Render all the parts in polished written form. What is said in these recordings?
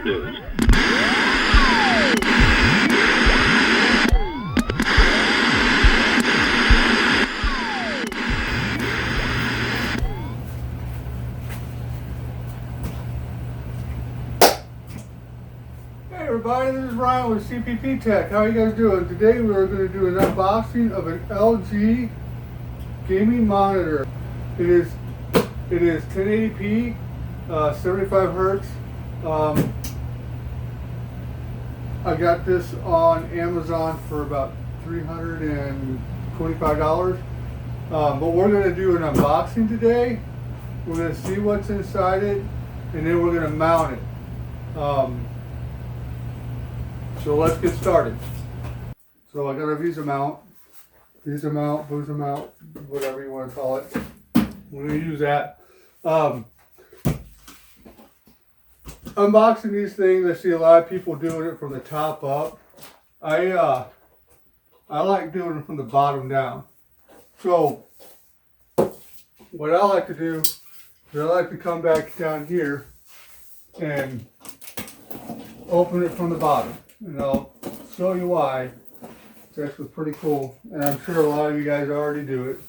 to do. Hey everybody, this is Ryan with CPP Tech. How are you guys doing? Today we're going to do an unboxing of an LG gaming monitor. It is 1080p, 75 hertz. I got this on Amazon for about $325. But we're going to do an unboxing today. We're going to see what's inside it, and then we're going to mount it. So let's get started. So I got a Visa mount, Booza mount, whatever you want to call it. We're going to use that. Unboxing these things, I see a lot of people doing it from the top up. I like doing it from the bottom down. So what I like to do is I like to come back down here and open it from the bottom. And I'll show you why. It's actually pretty cool. And I'm sure a lot of you guys already do it.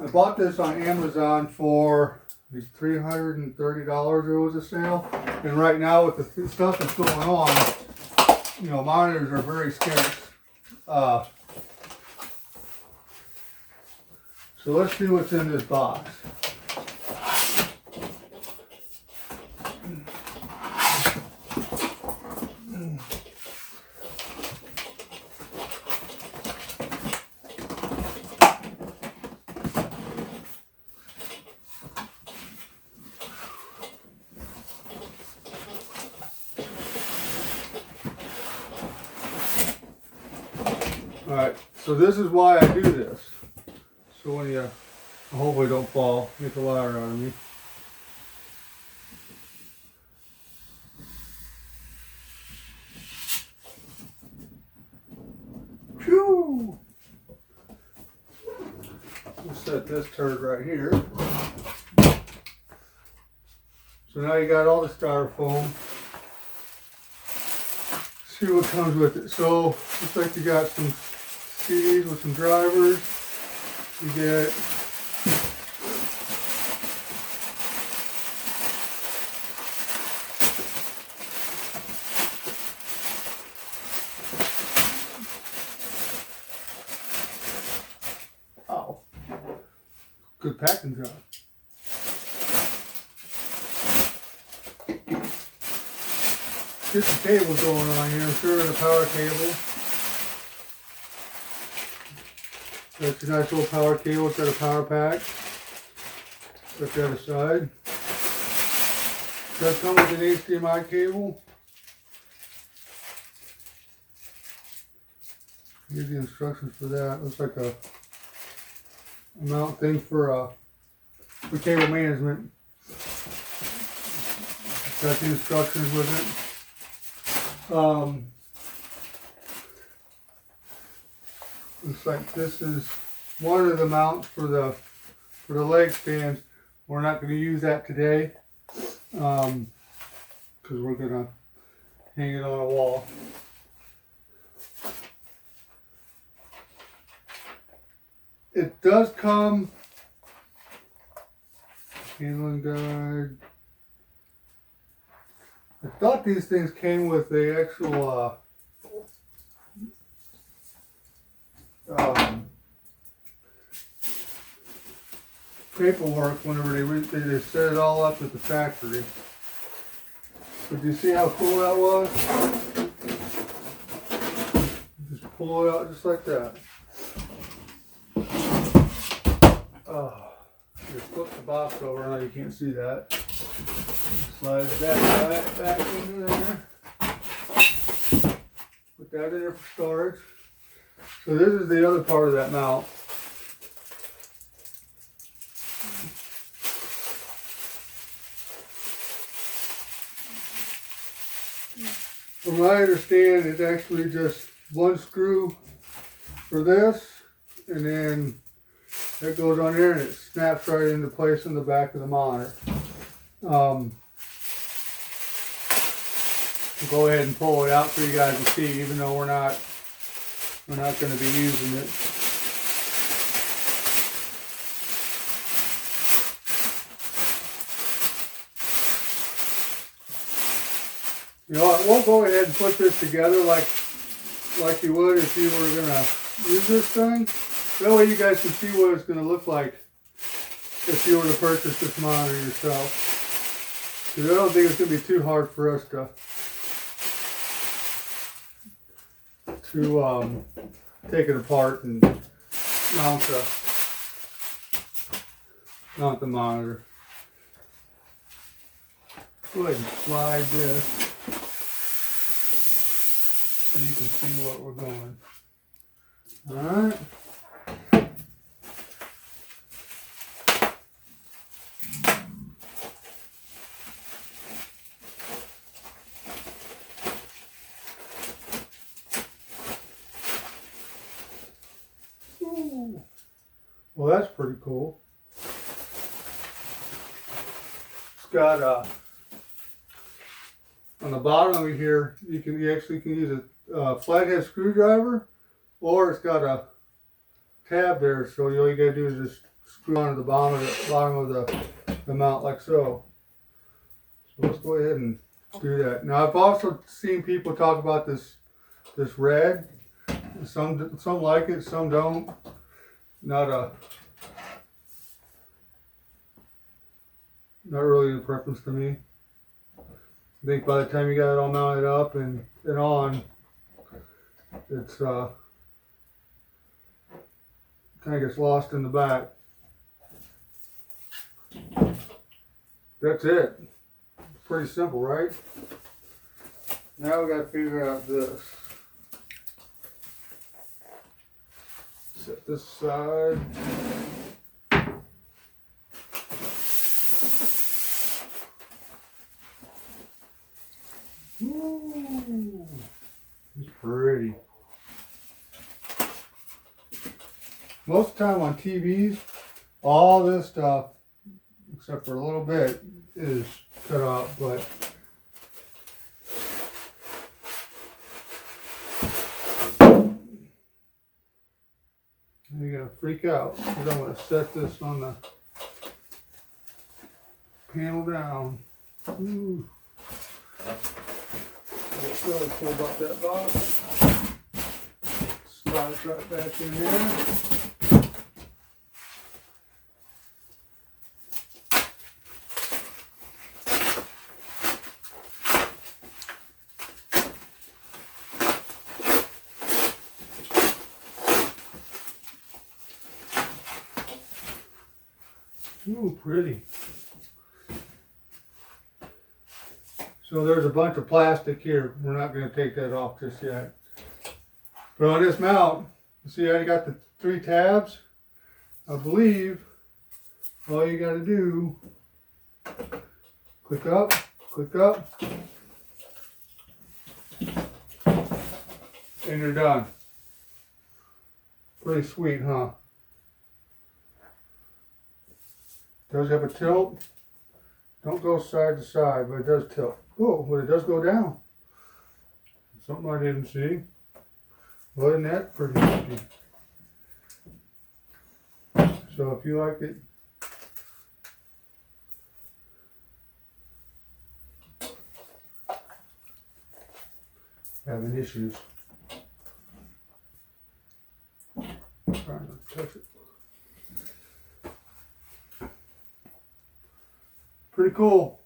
I bought this on Amazon for $330. It was a sale. And right now with the stuff that's going on, you know, monitors are very scarce. So let's see what's in this box. Alright, so this is why I do this. So when you, hopefully don't fall, get the wire out of me. Phew! We'll set this turd right here. So now you got all the styrofoam. See what comes with it. So looks like you got some CDs with some drivers. You get good packing job. Get some cables going on here. I'm sure the power cable. That's a nice little power cable. It's got a power pack. Put that aside. It does come with an HDMI cable. Here's the instructions for that. Looks like a mount thing for cable management. Got the instructions with it. Looks like this is one of the mounts for the leg stands. We're not going to use that today because we're going to hang it on a wall. It does come handling guide. I thought these things came with the actual paperwork whenever they just set it all up at the factory. But do you see how cool that was? Just pull it out just like that. Just flip the box over. Now you can't see that. Slide that back into there. Put that in there for storage. So this is the other part of that mount. From what I understand, it's actually just one screw for this, and then It goes on there and it snaps right into place in the back of the monitor. Go ahead and pull it out so you guys can see, even though we're not going to be using it. You know what, we'll go ahead and put this together like you would if you were going to use this thing. That way you guys can see what it's going to look like if you were to purchase this monitor yourself. Because I don't think it's going to be too hard for us to take it apart and mount the monitor. Go ahead and slide this so you can see what we're going. Alright. Well, that's pretty cool. It's got on the bottom of here, you actually can use a flathead screwdriver, or it's got a tab there, so all you gotta do is just screw onto the bottom of the mount like so. So let's go ahead and do that. Now I've also seen people talk about this red. Some like it, some don't. Not really a preference to me. I think by the time you got it all mounted up and on, it's kind of gets lost in the back. That's it. Pretty simple, right? Now we got to figure out this. Set this aside. Ooh, it's pretty. Most of the time on TVs, all this stuff, except for a little bit, is cut off, but you're gonna freak out because I'm gonna set this on the panel down. Ooh. Let's really pull up that box. Slide it right back in there. Ooh, pretty. So there's a bunch of plastic here. We're not going to take that off just yet. But on this mount, you see how you got the 3 tabs? I believe all you got to do, click up, and you're done. Pretty sweet, huh? Does have a tilt. Don't go side to side, but it does tilt. Oh, but it does go down. Something I didn't see. Wasn't that pretty nifty? So if you like it, having issues. Trying to touch it. Pretty cool.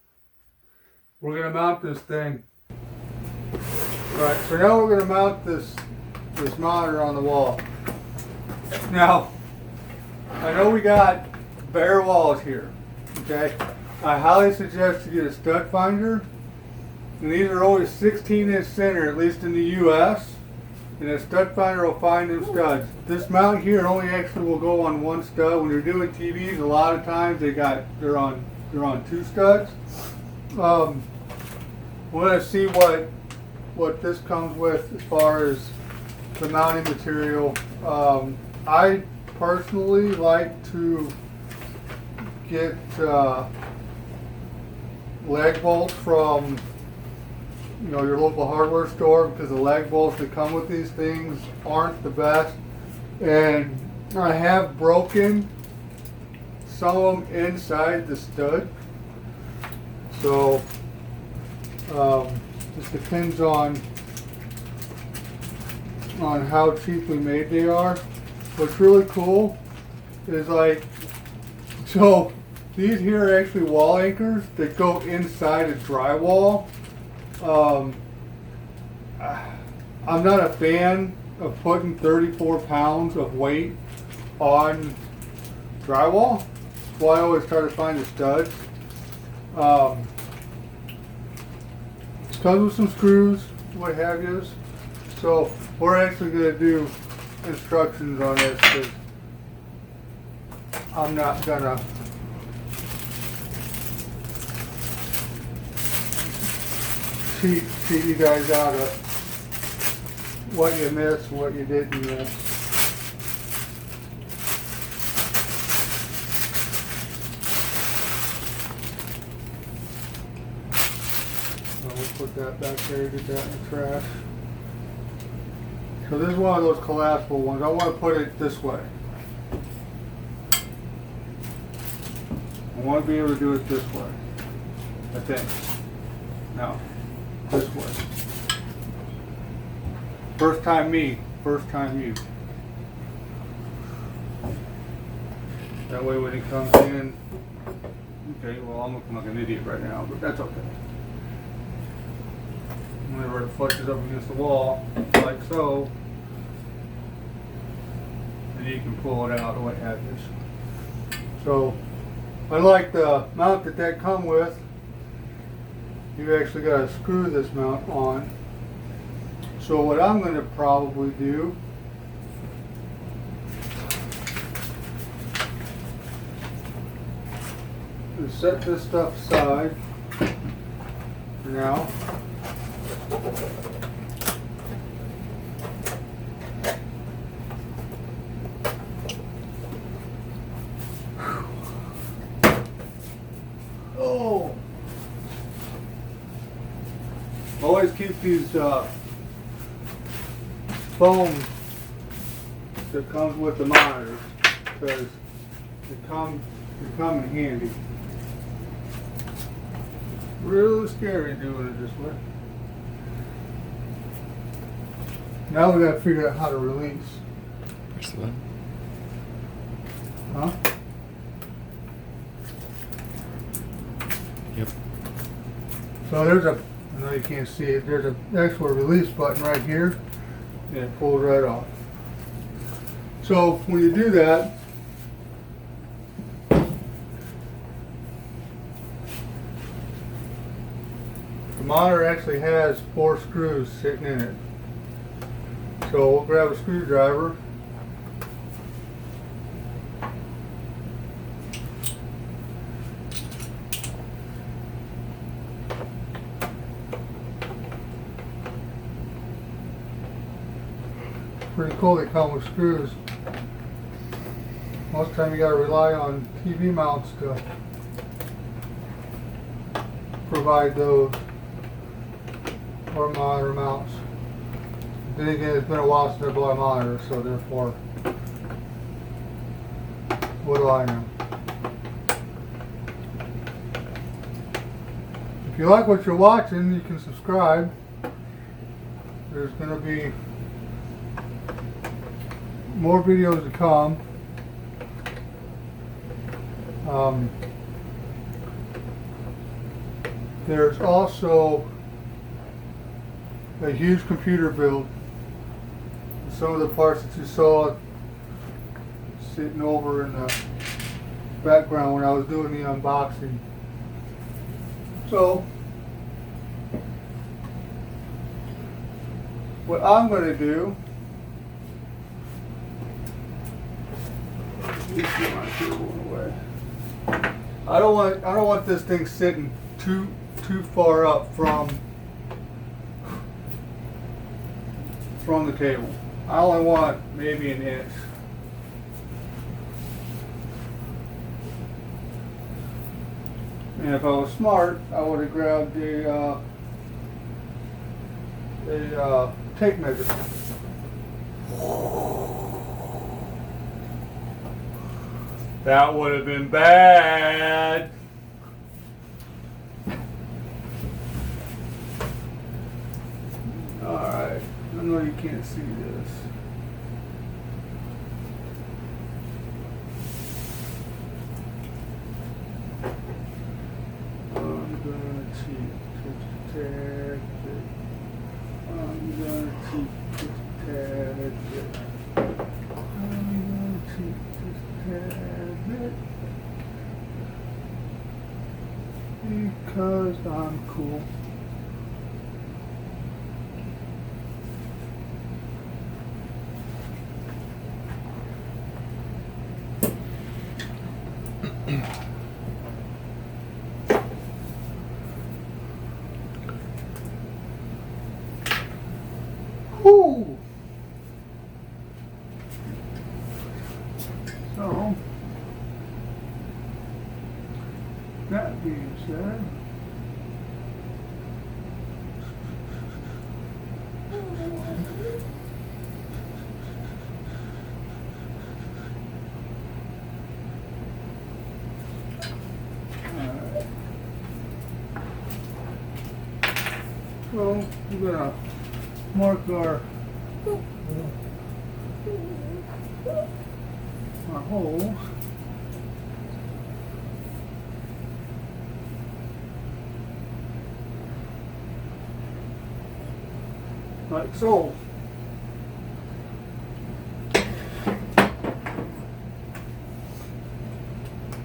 We're going to mount this thing. Alright, so now we're going to mount this monitor on the wall. Now, I know we got bare walls here, okay? I highly suggest you get a stud finder. And these are always 16-inch center, at least in the US. And a stud finder will find them studs. This mount here only actually will go on one stud. When you're doing TVs, a lot of times they're on 2 studs. We're going to see what this comes with as far as the mounting material. I personally like to get lag bolts from your local hardware store, because the lag bolts that come with these things aren't the best. And I have broken some of them inside the stud. So just depends on how cheaply made they are. What's really cool is so these here are actually wall anchors that go inside a drywall. I'm not a fan of putting 34 pounds of weight on drywall. That's why I always try to find the studs. It comes with some screws, what have you. So we're actually going to do instructions on this, because I'm not going to cheat you guys out of what you missed, what you didn't miss. We'll put that back there, get that in the trash. So this is one of those collapsible ones. I want to put it this way. I want to be able to do it this way, I think. No, this way. First time me, first time you. That way when it comes in, okay, well I'm looking like an idiot right now, but that's okay. Whenever it flushes up against the wall, like so, then you can pull it out the way it has this. So, unlike the mount that come with, you actually got to screw this mount on. So what I'm going to probably do is set this stuff aside for now. Oh! Always keep these foam that comes with the monitors, because they come in handy. Real scary doing it this way. Now we got to figure out how to release. Push the button. Huh? Yep. So there's I know you can't see it, there's an actual release button right here, and it pulls right off. So when you do that, the monitor actually has 4 screws sitting in it. So we'll grab a screwdriver. Pretty cool, they come with screws. Most of the time you gotta rely on TV mounts to provide those, or monitor mounts. Then again, it's been a while since I bought a monitor, so therefore, what do I know? If you like what you're watching, you can subscribe. There's going to be more videos to come. There's also a huge computer build. Some of the parts that you saw sitting over in the background when I was doing the unboxing. So, what I'm going to do, let me get my cable away. I don't want this thing sitting too far up from the table. I only want maybe an inch. And if I was smart, I would have grabbed a tape measure. That would have been bad. Alright, I know you can't see this. I'm gonna cheat just a tad bit. I'm gonna cheat just a tad bit. I'm gonna cheat just a tad bit. Because I'm cool. Woo! So, that being said, alright. So, we're gonna mark our holes. Like so.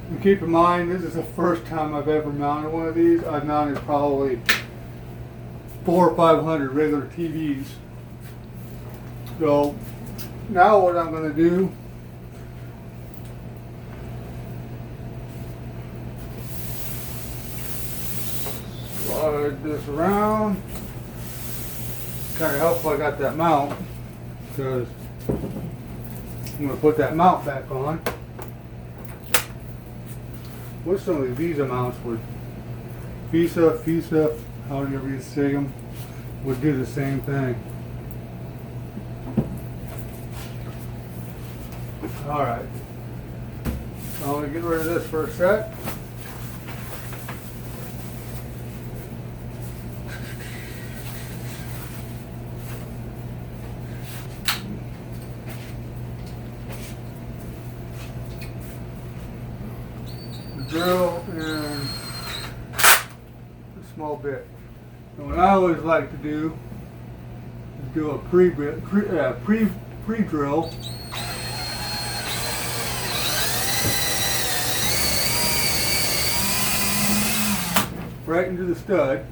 And keep in mind, this is the first time I've ever mounted one of these. I've mounted probably 400 or 500 regular TVs. So now what I'm going to do, slide this around. Kind of helpful I got that mount, because I'm going to put that mount back on. With some of these Visa mounts would, Visa, however you say them, would do the same thing. Alright, so I'm going to get rid of this for a sec. Drill and a small bit. And what I always like to do is do a pre-drill right into the stud.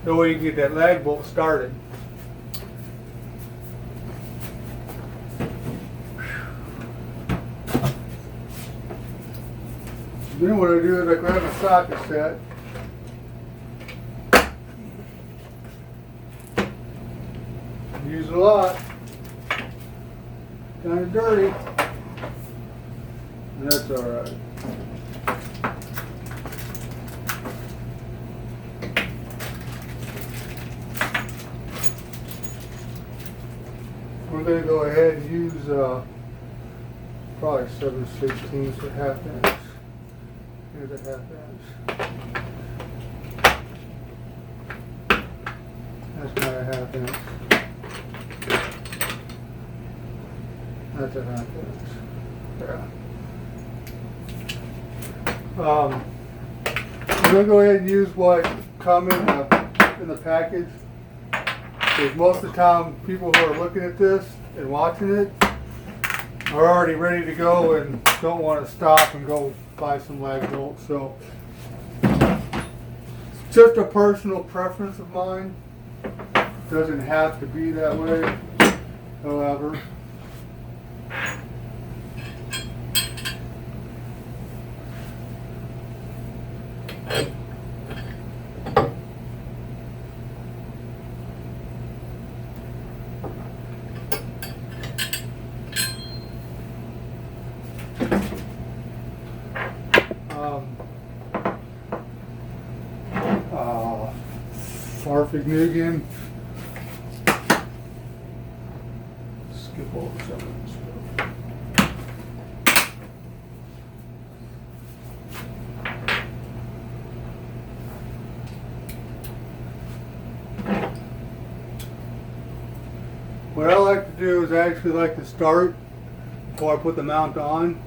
That way you can get that lag bolt started. Then what I do is I grab a socket set. Use it a lot. Kind of dirty. And that's alright. We're going to go ahead and use probably 7/16 to half inch. Here's a half inch. That's my half inch. That's a half inch. Yeah. I'm going to go ahead and use what come in the package. Because most of the time, people who are looking at this and watching it are already ready to go and don't want to stop and go buy some lag bolts. So, it's just a personal preference of mine. Doesn't have to be that way, however. Farfignugan. Skip over some of this stuff. What I like to do is I actually like to start before I put the mount on,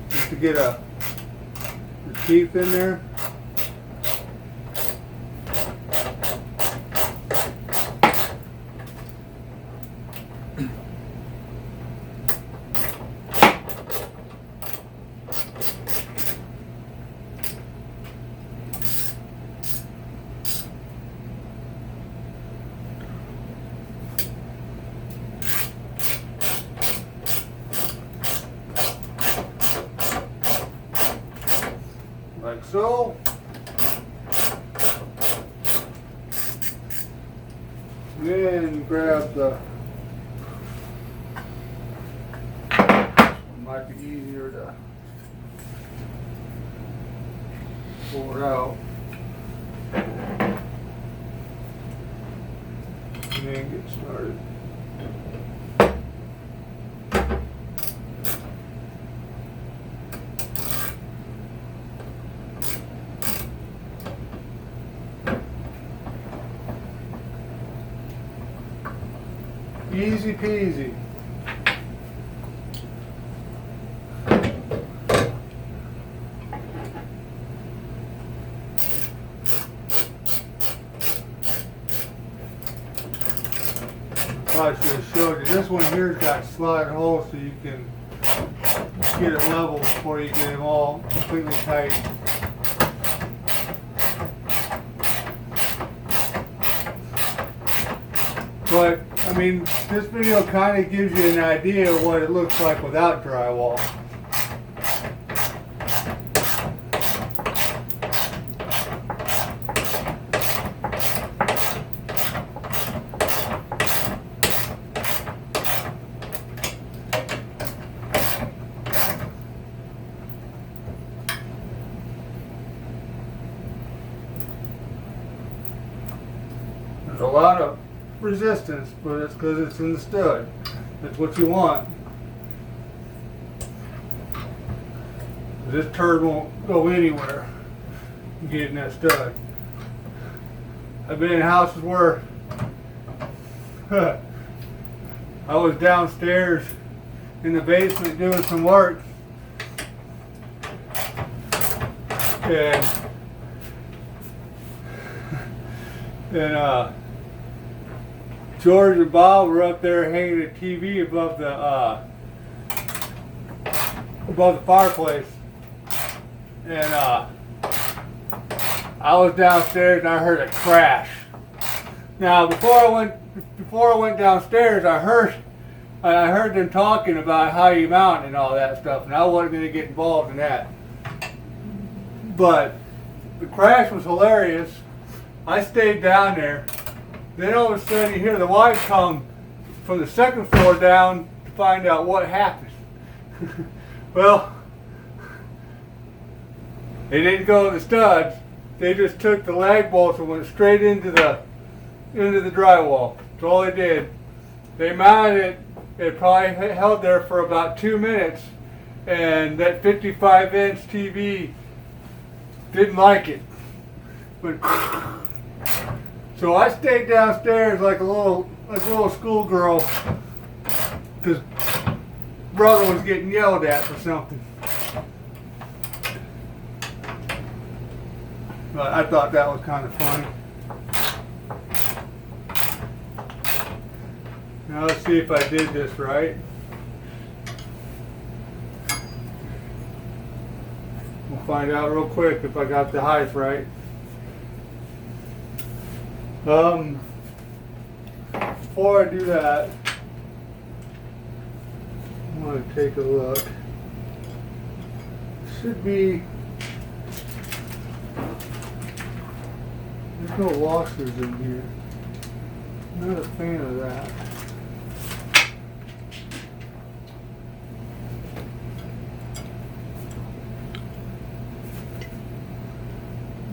just to get the teeth in there. Like so. Then grab the, might be easier to pull it out. And then get started. Easy peasy. Probably should have showed you. This one here's got slide holes so you can get it level before you get them all completely tight. But I mean, this video kind of gives you an idea of what it looks like without drywall. There's a lot of resistance, but it's because it's in the stud. That's what you want. This turd won't go anywhere getting that stud. I've been in houses where I was downstairs in the basement doing some work, and George and Bob were up there hanging a TV above the fireplace, and I was downstairs and I heard a crash. Now before I went downstairs, I heard them talking about how you mount and all that stuff, and I wasn't going to get involved in that. But the crash was hilarious. I stayed down there. Then all of a sudden you hear the wife come from the second floor down to find out what happened. Well, they didn't go to the studs. They just took the lag bolts and went straight into the drywall. That's all they did. They mounted it. It probably held there for about 2 minutes, and that 55-inch TV didn't like it. But so I stayed downstairs like a little schoolgirl, because brother was getting yelled at for something. But I thought that was kind of funny. Now let's see if I did this right. We'll find out real quick if I got the height right. Before I do that, I want to take a look. Should be, there's no washers in here. I'm not a fan of that.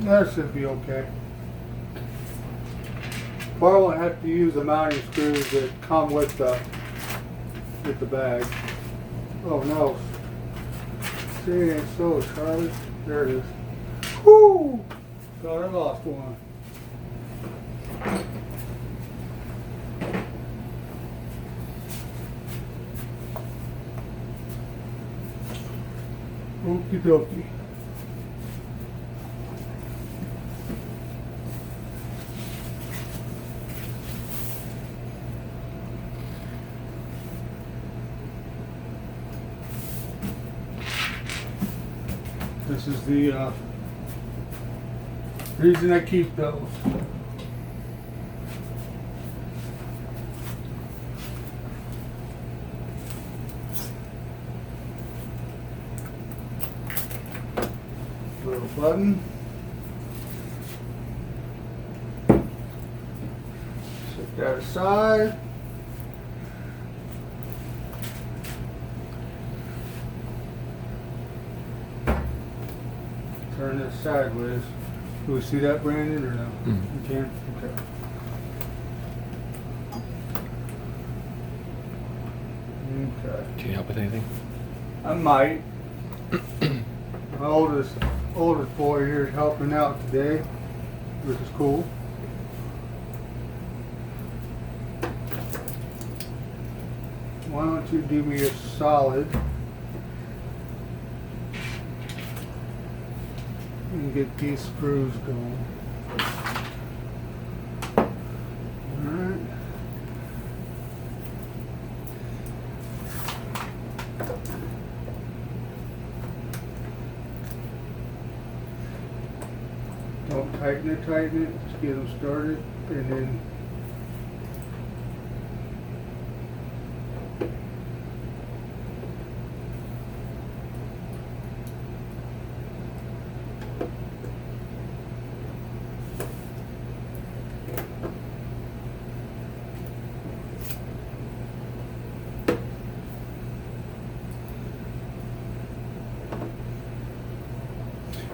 That should be okay. Probably won't have to use the mounting screws that come with the bag. Oh no. See, it ain't so, Charlie. There it is. Whoo! Thought I lost one. Okie dokie. This is the reason I keep those. Little button. Set that aside. Turn this sideways. Do we see that, Brandon, or no? You can? Okay. Okay. Do you help with anything? I might. My oldest boy here is helping out today, which is cool. Why don't you do me a solid and get these screws going. Alright. Don't tighten it, just get them started, and then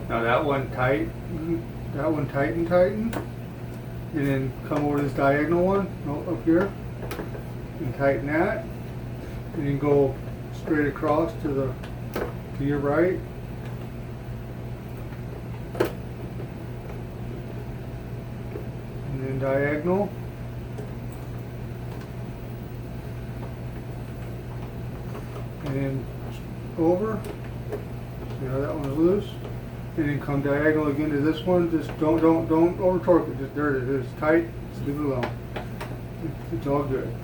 now that one tighten, and then come over this diagonal one up here and tighten that, and then go straight across to your right. And then diagonal. And then over. See how that one's loose? And then come diagonal again to this one. Just don't over torque it. Just there it is. It's tight. Just leave it alone. It's all good.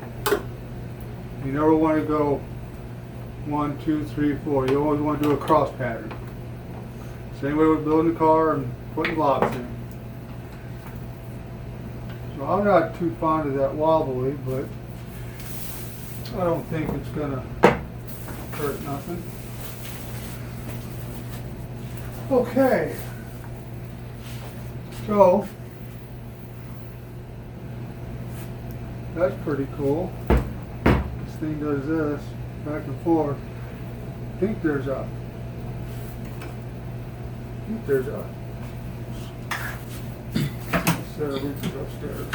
You never want to go 1, 2, 3, 4. You always want to do a cross pattern. Same way with building a car and putting blocks in. So I'm not too fond of that wobbly, but I don't think it's gonna hurt nothing. Okay, so that's pretty cool. This thing does this back and forth. I think there's a set of reaches upstairs.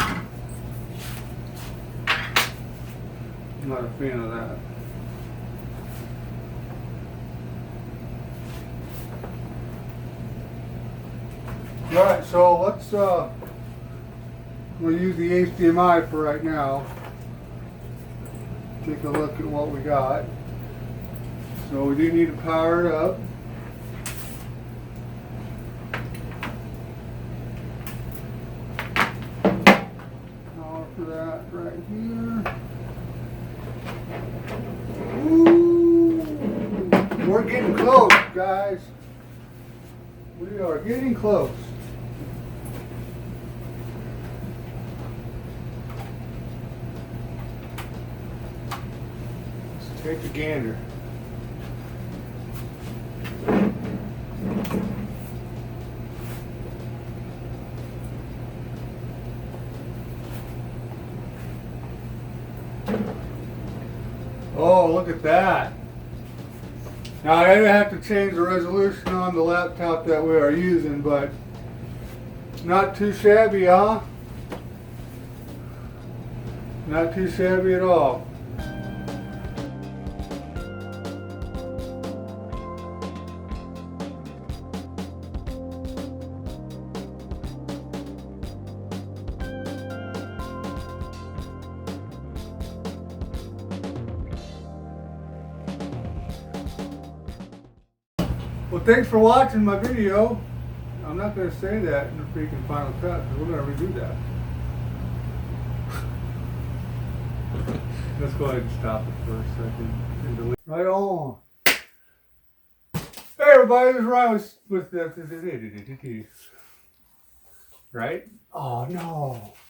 I'm not a fan of that. Alright, so let's we'll use the HDMI for right now. Take a look at what we got. So we do need to power it up. Power for that right here. Ooh, we're getting close, guys. We are getting close. Let's take a gander. Oh, look at that. Now I have to change the resolution on the laptop that we are using, but Not too shabby, huh? Not too shabby at all. Well, thanks for watching my video. I'm not going to say that in the freaking final cut because we're going to redo that. Let's go ahead and stop it for a second and delete. Right on. Hey everybody, this is Ryan with right? Oh no.